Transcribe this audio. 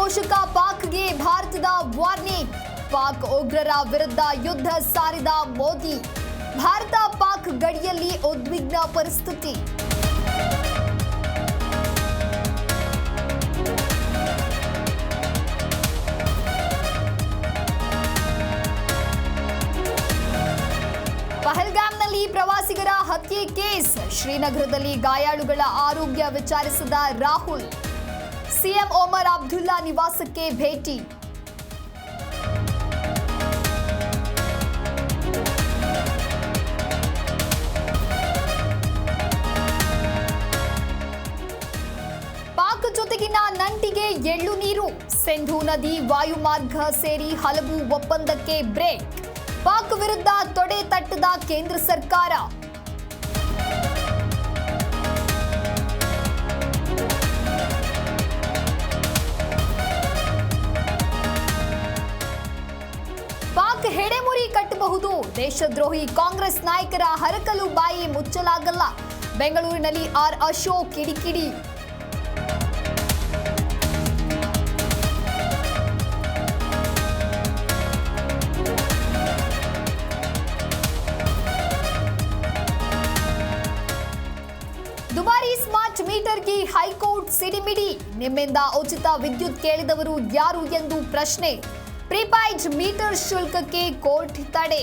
ಪೋಷಕ ಪಾಕ್ಗೆ ಭಾರತದ ವಾರ್ನಿಂಗ್. ಪಾಕ್ ಉಗ್ರರ ವಿರುದ್ಧ ಯುದ್ಧ ಸಾರಿದ ಮೋದಿ. ಭಾರತ ಪಾಕ್ ಗಡಿಯಲ್ಲಿ ಉದ್ವಿಗ್ನ ಪರಿಸ್ಥಿತಿ. ಪಹಲ್ಗಾಮ್ನಲ್ಲಿ ಪ್ರವಾಸಿಗರ ಹತ್ಯೆ ಕೇಸ್. ಶ್ರೀನಗರದಲ್ಲಿ ಗಾಯಾಳುಗಳ ಆರೋಗ್ಯ ವಿಚಾರಿಸಿದ ರಾಹುಲ್. ಸಿಎಂ ಒಮರ್ ಅಬ್ದುಲ್ಲಾ ನಿವಾಸಕ್ಕೆ ಭೇಟಿ. ಪಾಕ್ ಜೊತೆಗಿನ ನಂಟಿಗೆ ಎಳ್ಳು ನೀರು. ಸಿಂಧೂ ನದಿ ವಾಯುಮಾರ್ಗ ಸೇರಿ ಹಲವು ಒಪ್ಪಂದಕ್ಕೆ ಬ್ರೇಕ್. ಪಾಕ್ ವಿರುದ್ಧ ತೊಡೆ ತಟ್ಟದ ಕೇಂದ್ರ ಸರ್ಕಾರ. ಪಾಕ್ ಹೆಡೆಮುರಿ ಕಟ್ಟಬಹುದು. ದೇಶದ್ರೋಹಿ ಕಾಂಗ್ರೆಸ್ ನಾಯಕರ ಹರಕಲು ಬಾಯಿ ಮುಚ್ಚಲಾಗಲ್ಲ. ಬೆಂಗಳೂರಿನಲ್ಲಿ ಆರ್ ಅಶೋಕ್ ಕಿಡಿಕಿಡಿ. ದುಬಾರಿ ಸ್ಮಾರ್ಟ್ ಮೀಟರ್ಗೆ ಹೈಕೋರ್ಟ್ ಸಿಡಿಮಿಡಿ. ನಿಮ್ಮಿಂದ ಉಚಿತ ವಿದ್ಯುತ್ ಕೇಳಿದವರು ಯಾರು ಎಂದು ಪ್ರಶ್ನೆ. ಪ್ರೀಪೇಯ್ಡ್ ಮೀಟರ್ ಶುಲ್ಕಕ್ಕೆ ಕೋರ್ಟ್ ತಡೆ.